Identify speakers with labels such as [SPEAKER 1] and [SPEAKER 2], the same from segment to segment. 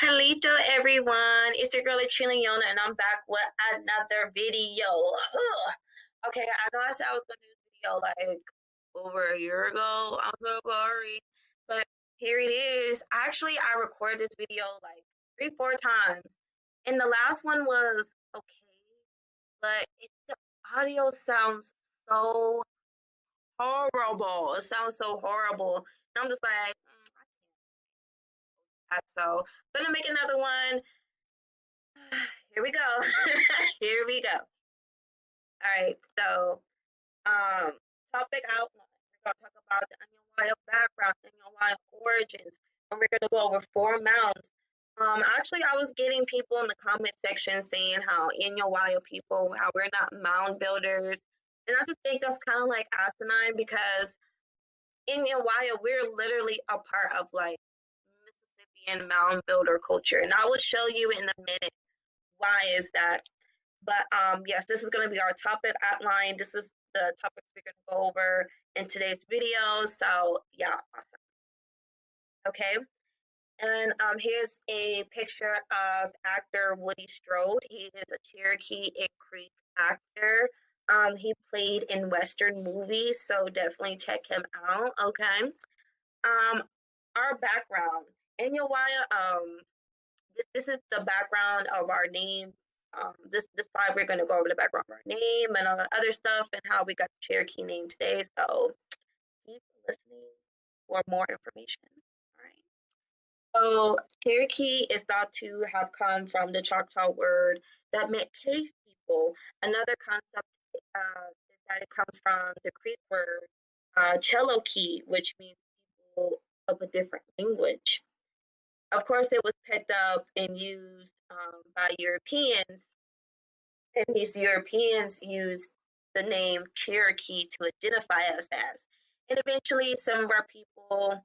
[SPEAKER 1] Hello everyone, it's your girl Yoni and I'm back with another video. Ugh. Okay, I know I said I was gonna do this video like over a year ago. I'm so sorry. But here it is. Actually, I recorded this video like 3, 4 times. And the last one was okay, but the audio sounds so horrible. It sounds so horrible. And I'm just like, I can't. So I'm gonna make another one. Here we go. Here we go. All right. So, um, topic outline. We're gonna talk about the Aniyunwiya background, Aniyunwiya origins, and we're gonna go over 4 mounds. Actually, I was getting people in the comment section saying how Aniyunwiya people, how we're not mound builders, and I just think that's kind of like asinine because Aniyunwiya, we're literally a part of like Mississippian mound builder culture, and I will show you in a minute why is that. But yes, this is going to be our topic outline. This is the topics we're going to go over in today's video. So yeah, awesome. Okay, and here's a picture of actor Woody Strode. He is a Cherokee Creek actor. He played in Western movies, so definitely check him out. Okay. Um, our background. Aniyunwiya, this is the background of our name. This slide we're going to go over the background of our name and all the other stuff and how we got the Cherokee name today. So keep listening for more information. All right. So Cherokee is thought to have come from the Choctaw word that meant cave people. Another concept is that it comes from the Creek word Cherokee, which means people of a different language. Of course, it was picked up and used by Europeans, and these Europeans used the name Cherokee to identify us as. And eventually, some of our people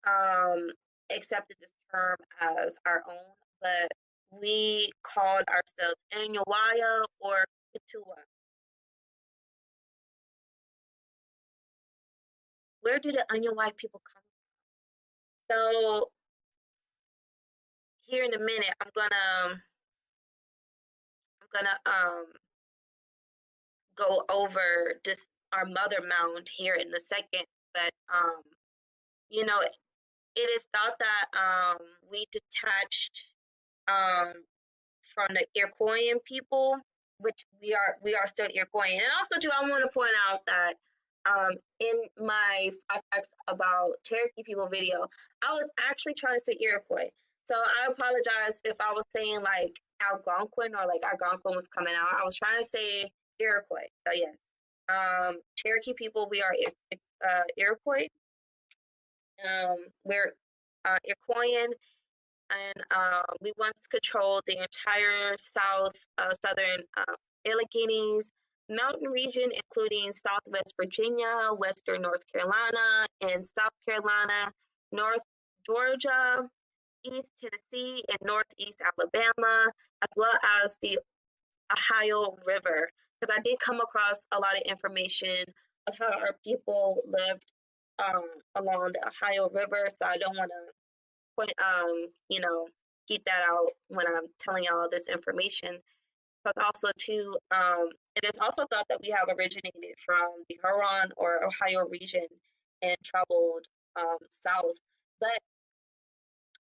[SPEAKER 1] um, accepted this term as our own, but we called ourselves Aniyunwiya or Katuwa. Where do the Aniyunwiya people come from? So here in a minute, I'm gonna go over this our mother mound here in a second, but you know, it is thought that we detached um, from the Iroquois people, which we are still Iroquois. And also too, I want to point out that in my 5 facts about Cherokee people video, I was actually trying to say Iroquois. So I apologize if I was saying like Algonquin or like Algonquin was coming out. I was trying to say Iroquois. So yes, Cherokee people, we are Iroquois. We're Iroquoian, and we once controlled the entire southern Alleghenies mountain region, including Southwest Virginia, Western North Carolina, and South Carolina, North Georgia, East Tennessee, and Northeast Alabama, as well as the Ohio River. Because I did come across a lot of information of how our people lived along the Ohio River, so I don't want to point, keep that out when I'm telling y'all this information. But also too, it is also thought that we have originated from the Huron or Ohio region and traveled south. But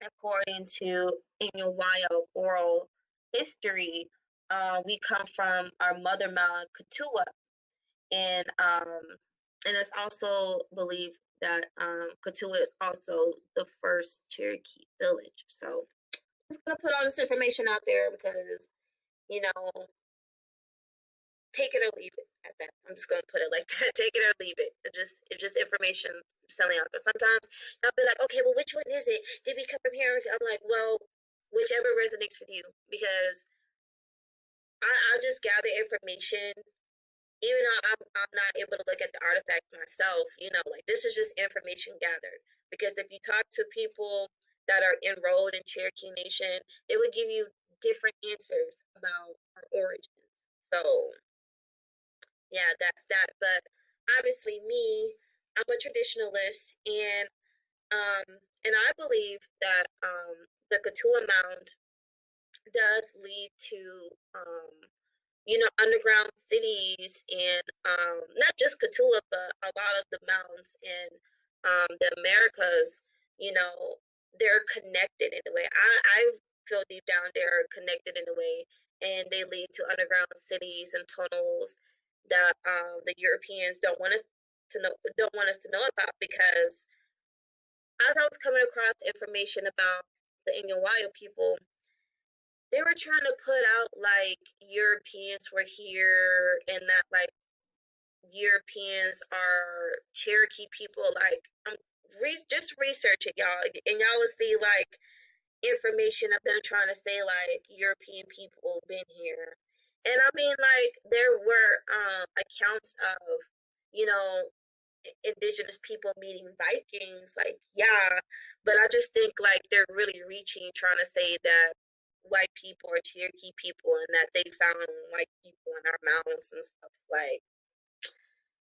[SPEAKER 1] according to Aniyunwiya oral history, we come from our mother mound, Katuwa, and it's also believed that Katuwa is also the first Cherokee village. So I'm just gonna put all this information out there because you know, take it or leave it at that. I'm just gonna put it like that. Take it or leave it. It's just information selling out. Because sometimes I'll be like, okay, well, which one is it? Did we come from here? I'm like, well, whichever resonates with you, because I just gather information. Even though I'm not able to look at the artifact myself, like this is just information gathered. Because if you talk to people that are enrolled in Cherokee Nation, it would give you different answers about our origins. So yeah, that's that. But obviously, me, I'm a traditionalist, and I believe that the Katuwa Mound does lead to underground cities and not just Katuwa, but a lot of the mounds in the Americas, you know, they're connected in a way. I feel deep down they're connected in a way, and they lead to underground cities and tunnels that the Europeans don't want us to know about, because as I was coming across information about the Aniyunwiya people, they were trying to put out like Europeans were here and that like Europeans are Cherokee people. Like, just research it, y'all, and y'all will see like information of them trying to say like European people been here. And I mean, like, there were accounts of, you know, indigenous people meeting Vikings, like, yeah, but I just think like they're really reaching, trying to say that white people are Cherokee people and that they found white people in our mountains and stuff. Like,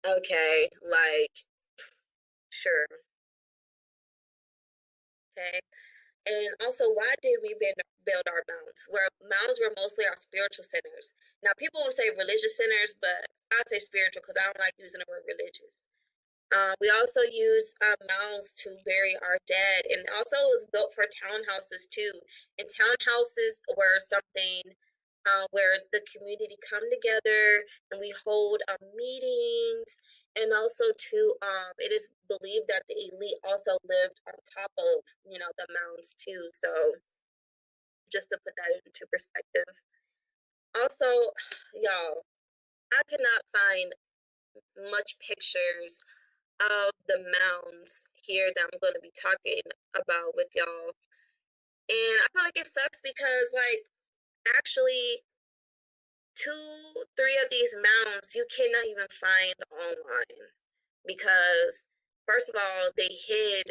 [SPEAKER 1] okay, like, sure, okay. And also, why did we build our mounds? Where mounds were mostly our spiritual centers. Now, people will say religious centers, but I'd say spiritual because I don't like using the word religious. We also use mounds to bury our dead, and also it was built for townhouses too. And townhouses were something where the community come together and we hold meetings, and also too, it is believed that the elite also lived on top of the mounds too. So just to put that into perspective. Also, y'all, I could not find much pictures of the mounds here that I'm going to be talking about with y'all. And I feel like it sucks because, like, actually, three of these mounds you cannot even find online because, first of all, they hid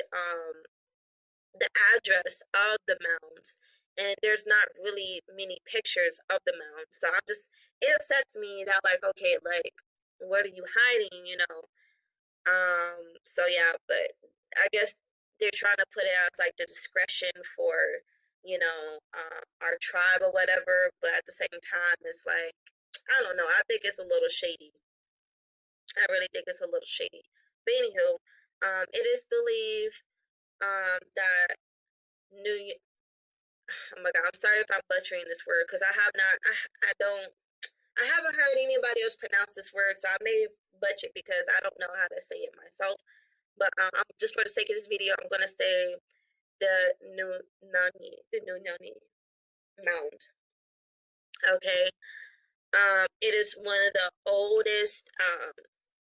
[SPEAKER 1] the address of the mounds, and there's not really many pictures of the mounds. So it upsets me that, like, okay, like, what are you hiding, so yeah, but I guess they're trying to put it as like the discretion for, our tribe or whatever, but at the same time, it's like, I don't know, I think it's a little shady. I really think it's a little shady. But anywho, it is believed that New oh my god, I'm sorry if I'm butchering this word because I have not I haven't heard anybody else pronounce this word, so I may butcher it because I don't know how to say it myself. But I'm just for the sake of this video, I'm gonna say the New Nani Mound. Okay. It is one of the oldest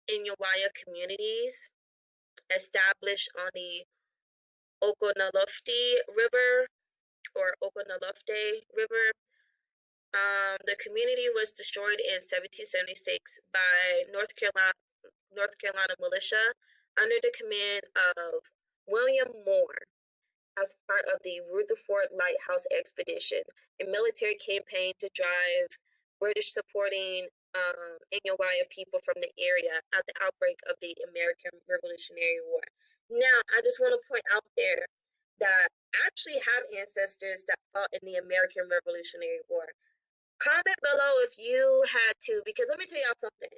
[SPEAKER 1] Aniyunwiya communities established on the Okonalofte River or Okonalofte River. The community was destroyed in 1776 by North Carolina militia under the command of William Moore as part of the Rutherford Lighthouse Expedition, a military campaign to drive British supporting Aniyunwiya people from the area at the outbreak of the American Revolutionary War. Now, I just want to point out there that I actually have ancestors that fought in the American Revolutionary War. Comment below if you had to, because let me tell y'all something.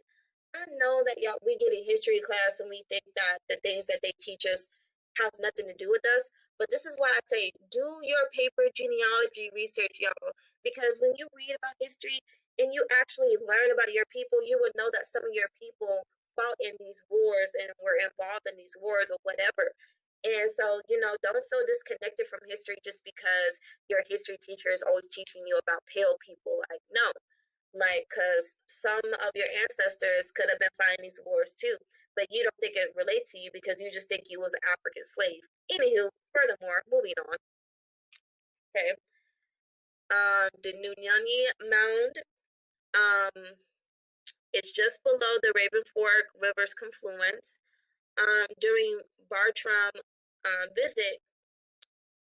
[SPEAKER 1] I know that y'all we get in history class and we think that the things that they teach us has nothing to do with us. But this is why I say do your paper genealogy research, y'all. Because when you read about history and you actually learn about your people, you would know that some of your people fought in these wars and were involved in these wars or whatever. And so, don't feel disconnected from history just because your history teacher is always teaching you about pale people. Like, no, like, because some of your ancestors could have been fighting these wars too, but you don't think it relate to you because you just think you was an African slave. Anywho, furthermore, moving on. Okay. The Nunyani Mound, it's just below the Raven Fork River's confluence. During Bartram visit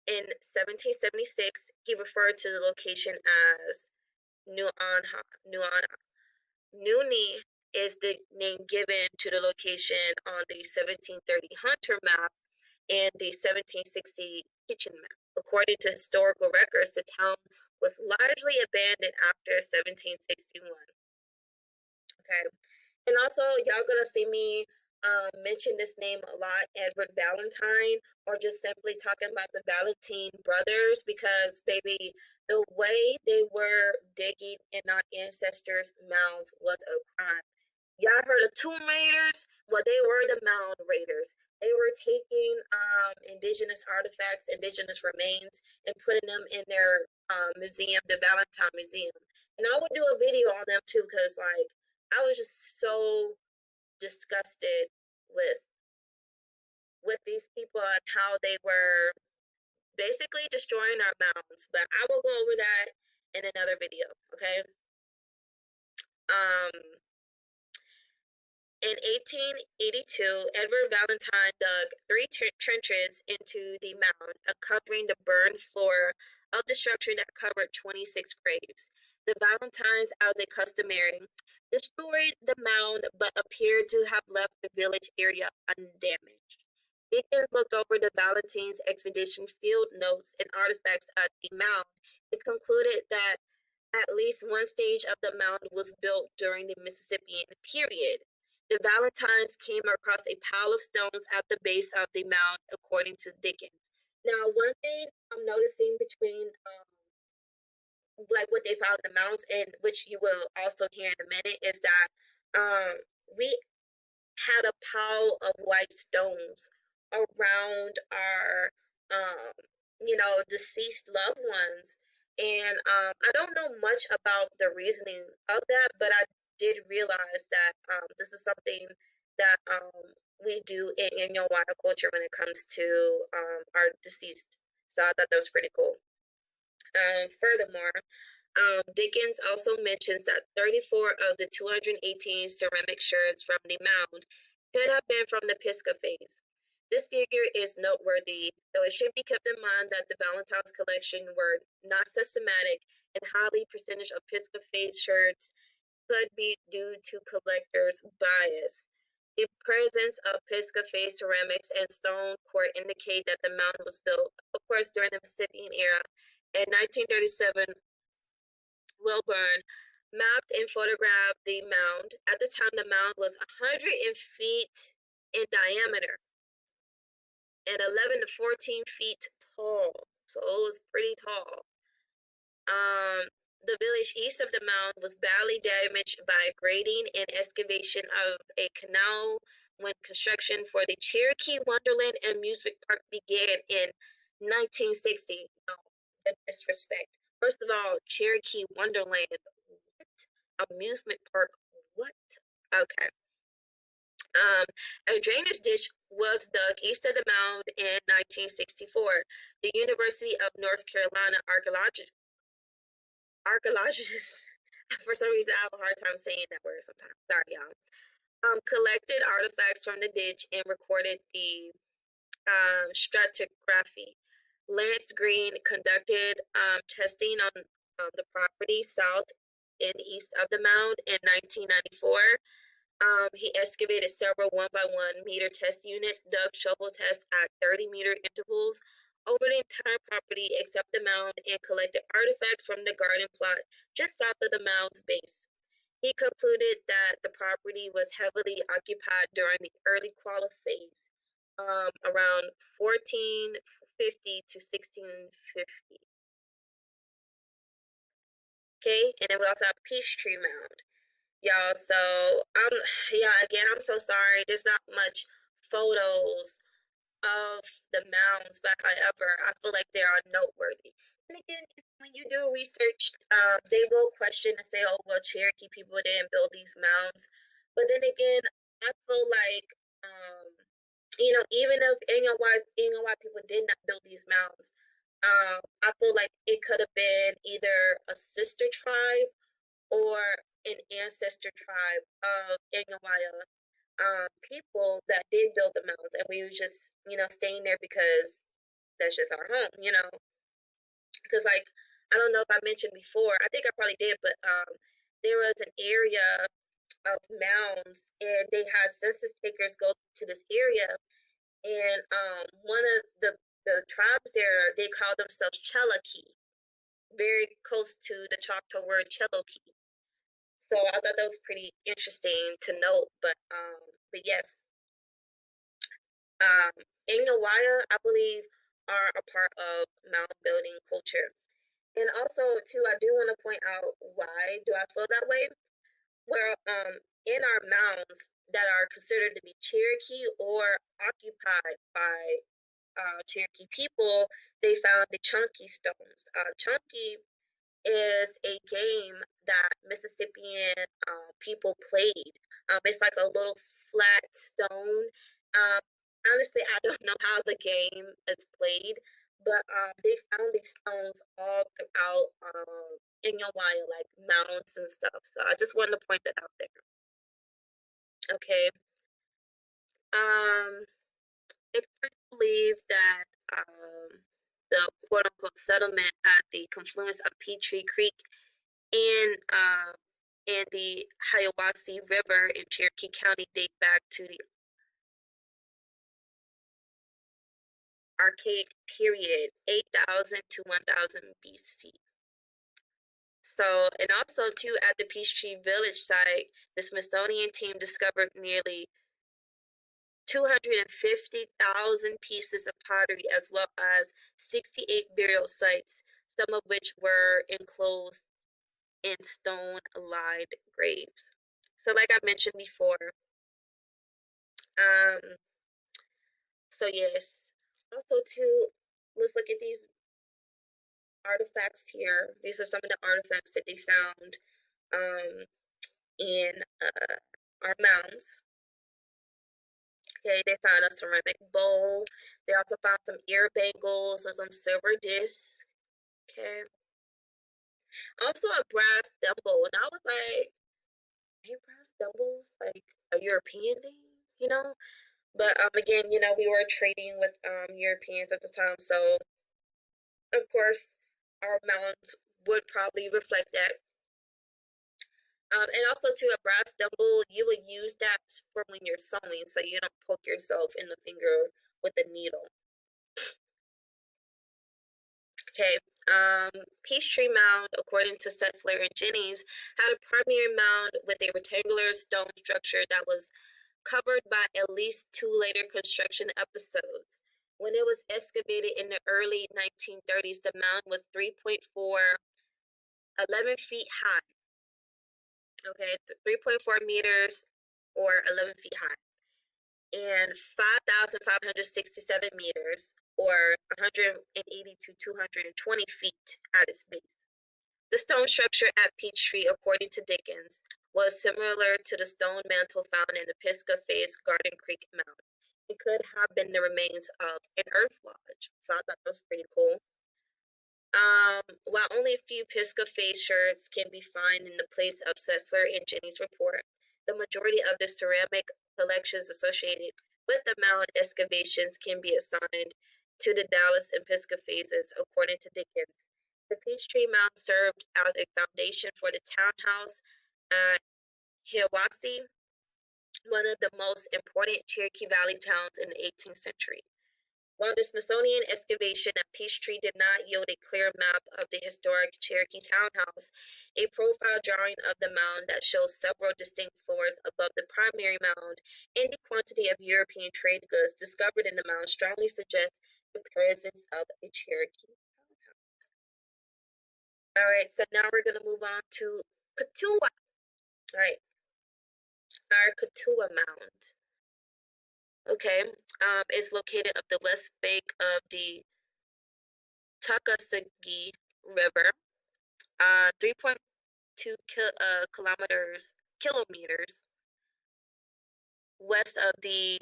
[SPEAKER 1] in 1776, he referred to the location as Nuana. Nuni is the name given to the location on the 1730 Hunter map and the 1760 kitchen map. According to historical records, the town was largely abandoned after 1761. Okay. And also, y'all gonna see me mention this name a lot, Edward Valentine, or just simply talking about the Valentine brothers, because baby, the way they were digging in our ancestors' mounds was a crime. Y'all heard of tomb raiders? Well, they were the mound raiders. They were taking indigenous artifacts, indigenous remains, and putting them in their museum, the Valentine Museum. And I would do a video on them too, because like I was just so disgusted with these people and how they were basically destroying our mounds. But I will go over that in another video. Okay. Um, In 1882, Edward Valentine dug three trenches into the mound, uncovering the burned floor of the structure that covered 26 graves. The Valentines, as they customary, destroyed the mound but appeared to have left the village area undamaged. Dickens looked over the Valentines' expedition field notes and artifacts at the mound and concluded that at least one stage of the mound was built during the Mississippian period. The Valentines came across a pile of stones at the base of the mound, according to Dickens. Now, one thing I'm noticing between like what they found in the mounds, and which you will also hear in a minute, is that um, we had a pile of white stones around our deceased loved ones. And I don't know much about the reasoning of that, but I did realize that this is something that we do in your wild culture when it comes to our deceased. So I thought that was pretty cool. Furthermore, Dickens also mentions that 34 of the 218 ceramic sherds from the mound could have been from the Pisgah phase. This figure is noteworthy, though it should be kept in mind that the Valentine's collection were not systematic and highly percentage of Pisgah phase sherds could be due to collectors' bias. The presence of Pisgah phase ceramics and stone core indicate that the mound was built, of course, during the Mississippian era. In 1937, Wilburn mapped and photographed the mound. At the time, the mound was 100 feet in diameter and 11 to 14 feet tall. So it was pretty tall. The village east of the mound was badly damaged by grading and excavation of a canal when construction for the Cherokee Wonderland Amusement Park began in 1960. No, the disrespect. First of all, Cherokee Wonderland, what? Amusement park, what? Okay. A drainage ditch was dug east of the mound in 1964. The University of North Carolina archaeologists, for some reason I have a hard time saying that word sometimes. Sorry, y'all. Collected artifacts from the ditch and recorded the stratigraphy. Lance Green conducted testing on the property south and east of the mound in 1994. He excavated several 1 by 1 meter test units, dug shovel tests at 30-meter intervals over the entire property except the mound, and collected artifacts from the garden plot just south of the mound's base. He concluded that the property was heavily occupied during the early qualia phase, around 1450 to 1650. Okay, and then we also have Peachtree Mound. Y'all, so yeah, again, I'm so sorry. There's not much photos of the mounds, but however, I feel like they are noteworthy. And again, when you do research, they will question and say, oh, well, Cherokee people didn't build these mounds. But then again, I feel like, even if Aniyunwiya people did not build these mounds, I feel like it could have been either a sister tribe or an ancestor tribe of Aniyunwiya people that did build the mounds, and we was just staying there because that's just our home, because like I don't know if I mentioned before, I think I probably did, but there was an area of mounds and they had census takers go to this area, and one of the the tribes there, they call themselves Cherokee, very close to the Choctaw word Cherokee. So I thought that was pretty interesting to note. But yes, um, Aniyunwiya, I believe, are a part of mound building culture. And also, too, I do want to point out why do I feel that way. Well, in our mounds that are considered to be Cherokee or occupied by Cherokee people, they found the chunky stones. Chunky is a game that Mississippian people played. It's like a little flat stone. Um, Honestly, I don't know how the game is played, but they found these stones all throughout in Hawaii, like mountains and stuff. So I just wanted to point that out there. Okay. Um, Experts believe that the quote unquote settlement at the confluence of Peachtree Creek and the Hiawassee River in Cherokee County date back to the Archaic period, 8,000 to 1,000 BC. So, and also too, at the Peachtree Village site, the Smithsonian team discovered nearly 250,000 pieces of pottery as well as 68 burial sites, some of which were enclosed in stone-lined graves. So like I mentioned before, um, so yes. Also too, let's look at these artifacts here. These are some of the artifacts that they found in our mounds. Okay, they found a ceramic bowl. They also found some ear bangles and some silver discs. Okay. Also a brass thimble. And I was like, hey, brass thimbles like a European thing, you know? But again, we were trading with Europeans at the time, so of course our mounds would probably reflect that. And also to a brass thimble, you would use that for when you're sewing, so you don't poke yourself in the finger with a needle. Okay. Peachtree Mound, according to Setzler and Jennings, had a primary mound with a rectangular stone structure that was covered by at least two later construction episodes. When it was excavated in the early 1930s, the mound was 3.4, 11 feet high. Okay, 3.4 meters or 11 feet high, and 5,567 meters or 180 to 220 feet at its base. The stone structure at Peachtree, according to Dickens, was similar to the stone mantle found in the Pisgah Face Garden Creek Mound. It could have been the remains of an earth lodge. So I thought that was pretty cool. While only a few Pisgah Face sherds can be found in the place of Setzler and Jennings' report, the majority of the ceramic collections associated with the mound excavations can be assigned to the Dallas and Pisgah phases, according to Dickens. The Peachtree Mound served as a foundation for the townhouse at Hiawassee, one of the most important Cherokee Valley towns in the 18th century. While the Smithsonian excavation at Peachtree did not yield a clear map of the historic Cherokee townhouse, a profile drawing of the mound that shows several distinct floors above the primary mound and the quantity of European trade goods discovered in the mound strongly suggests the presence of a Cherokee townhouse. All right, so now we're going to move on to Katuwa. All right, our Katuwa Mound. Okay, it's located up the west bank of the Tuckasegee River, 3.2 kilometers west of the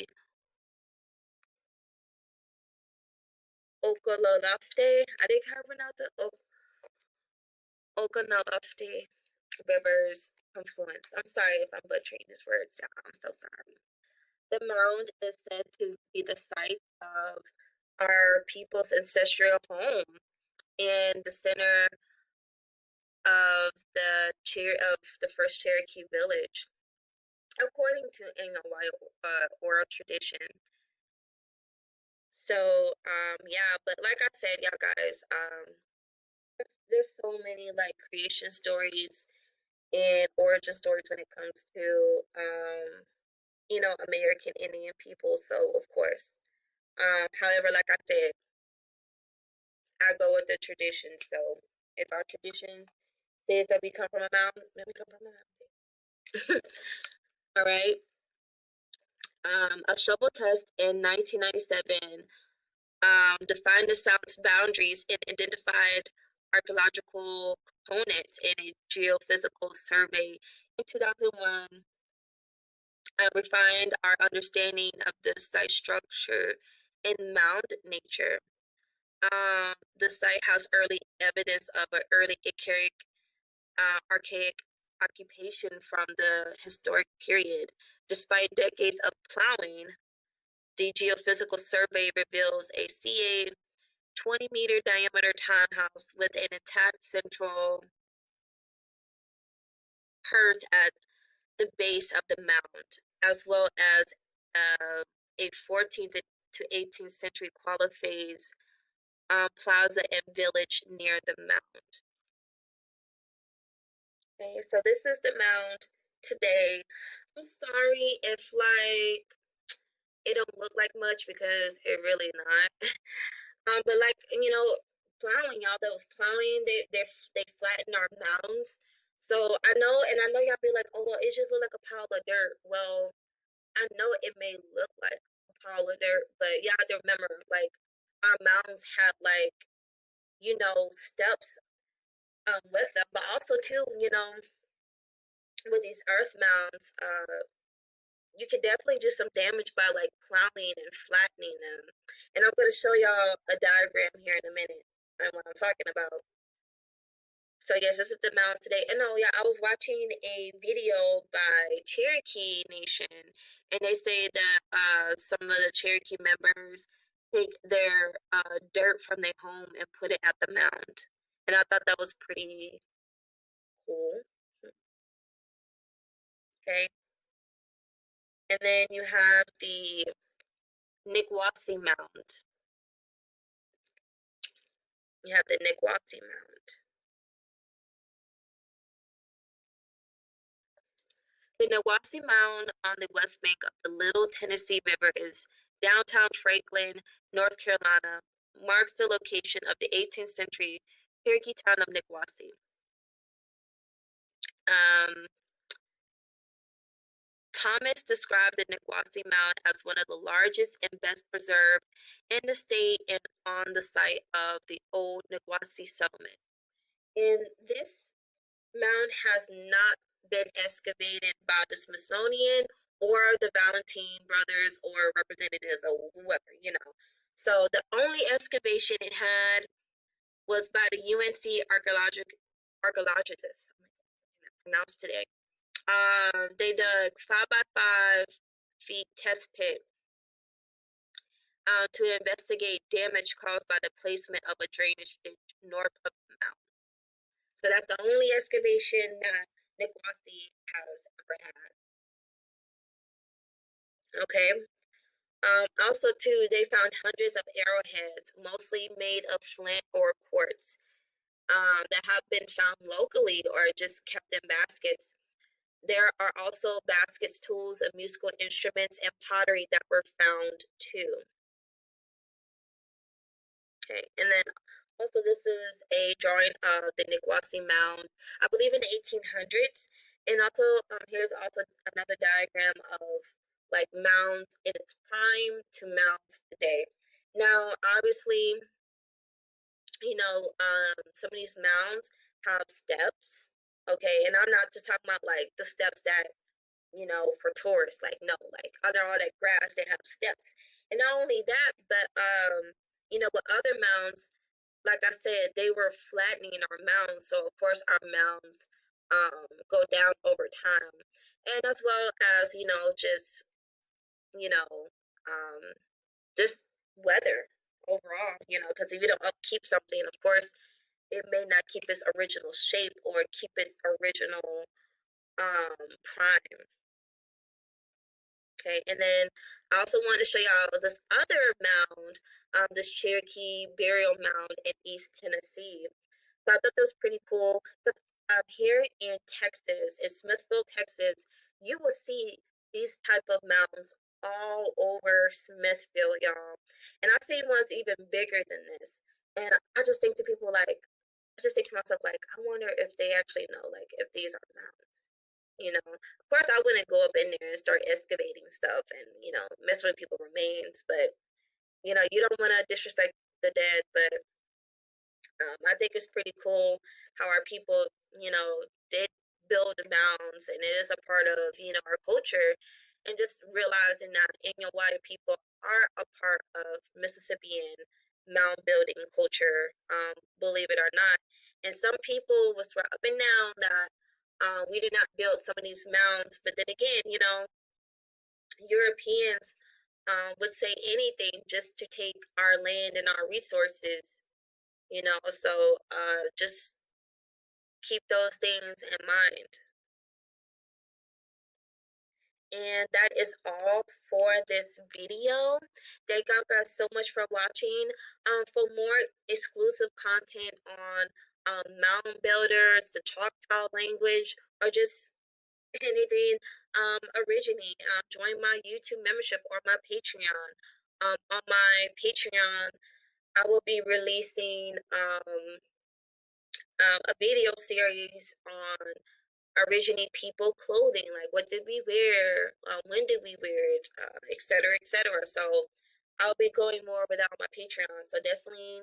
[SPEAKER 1] Okololofte. I think how to pronounce it. Okololofte River's confluence. I'm sorry if I'm butchering these words down. I'm so sorry. The mound is said to be the site of our people's ancestral home in the center of the first Cherokee village. According to Aniyunwiya oral tradition, So, yeah, but like I said, y'all guys, there's so many like creation stories and origin stories when it comes to, American Indian people. So, of course, however, like I said, I go with the tradition. So, if our tradition says that we come from a mountain, then we come from a mountain. All right. A shovel test in 1997 defined the South's boundaries and identified archaeological components in a geophysical survey. In 2001, refined our understanding of the site structure and mound nature. The site has early evidence of an early archaic occupation from the historic period. Despite decades of plowing, the geophysical survey reveals a CA 20-meter diameter townhouse with an intact central hearth at the base of the mound, as well as a 14th to 18th century phase plaza and village near the mound. Okay, so this is the mound today. I'm sorry if like it don't look like much because it really not. But like plowing, y'all, those plowing, they flatten our mounds. So I know y'all be like, oh well, it just look like a pile of dirt. Well, I know it may look like a pile of dirt, but y'all have to remember, like our mounds have like steps with them, but also too, with these earth mounds, you can definitely do some damage by like plowing and flattening them. And I'm going to show y'all a diagram here in a minute and what I'm talking about. So yes, this is the mounds today. And oh yeah, I was watching a video by Cherokee Nation, and they say that some of the Cherokee members take their dirt from their home and put it at the mound. And I thought that was pretty cool. Okay. And then you have the Nickwassie Mound. You have the Nickwassie Mound. The Nickwassie Mound on the west bank of the Little Tennessee River is downtown Franklin, North Carolina, marks the location of the 18th century Cherokee town of Nickwassie. Thomas described the Nickwassie Mound as one of the largest and best preserved in the state and on the site of the old Nickwassie settlement. And this mound has not been excavated by the Smithsonian or the Valentine brothers or representatives or whoever. So the only excavation it had was by the UNC archaeologists. Pronounced today. They dug 5 by 5 feet test pit to investigate damage caused by the placement of a drainage ditch north of the mountain. So that's the only excavation that Nickwassie has ever had. Okay. Also, too, they found hundreds of arrowheads, mostly made of flint or quartz, that have been found locally or just kept in baskets. There are also baskets, tools, and musical instruments and pottery that were found too. Okay, and then also this is a drawing of the Nickwassie Mound, I believe in the 1800s. And also here's also another diagram of like mounds in its prime to mounds today. Now, obviously, some of these mounds have steps. Okay, and I'm not just talking about like the steps that for tourists. Like, no, like under all that grass, they have steps. And not only that, but with other mounds, like I said, they were flattening our mounds. So of course our mounds go down over time. And as well as, you know, um just weather overall, because if you don't upkeep something, of course, it may not keep its original shape or keep its original prime. Okay, and then I also wanted to show y'all this other mound, this Cherokee burial mound in East Tennessee. So I thought that was pretty cool. But here in Texas, in Smithville, Texas, you will see these type of mounds all over Smithville, y'all. And I've seen ones even bigger than this. And I just think to people like, I just think to myself like, I wonder if they actually know like if these are mounds. You know, of course I wouldn't go up in there and start excavating stuff and mess with people's remains, but you don't want to disrespect the dead, but I think it's pretty cool how our people, did build mounds, and it is a part of, our culture, and just realizing that Aniyunwiya people are a part of Mississippian mound building culture, believe it or not. And some people was up and down that we did not build some of these mounds, but then again, Europeans would say anything just to take our land and our resources, so just keep those things in mind. And that is all for this video. Thank you guys so much for watching. For more exclusive content on mound builders, the Choctaw language, or just anything originating, join my YouTube membership or my Patreon. On my Patreon, I will be releasing a video series on originate people clothing, like what did we wear, when did we wear it, etc., etc. So I'll be going more without my Patreon, so definitely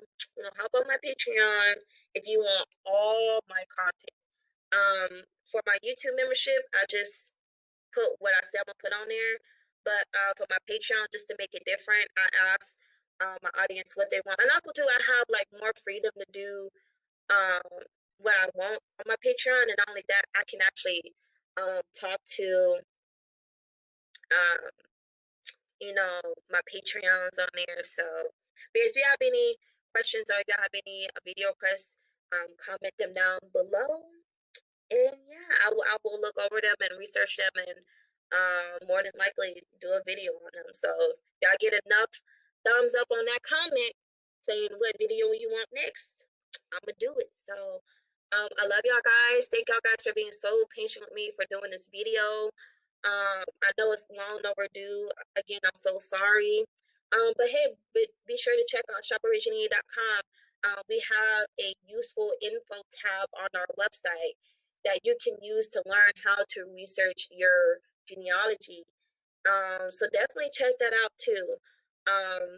[SPEAKER 1] hop on my Patreon if you want all my content. For my YouTube membership, I just put what I said I'm gonna put on there, but for my Patreon, just to make it different, I ask my audience what they want, and also too I have like more freedom to do um, what I want on my Patreon, and not only that, I can actually talk to um, my Patreons on there. So, but if you have any questions or if you have any video requests, comment them down below. And yeah, I will look over them and research them, and more than likely do a video on them. So if y'all get enough thumbs up on that comment saying what video you want next, I'ma do it. So I love y'all guys. Thank y'all guys for being so patient with me for doing this video. I know it's long overdue. Again, I'm so sorry. But hey, be sure to check out shoporiginated.com. We have a useful info tab on our website that you can use to learn how to research your genealogy. So definitely check that out too.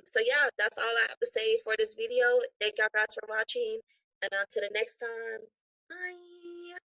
[SPEAKER 1] So yeah, that's all I have to say for this video. Thank y'all guys for watching, and until the next time, bye.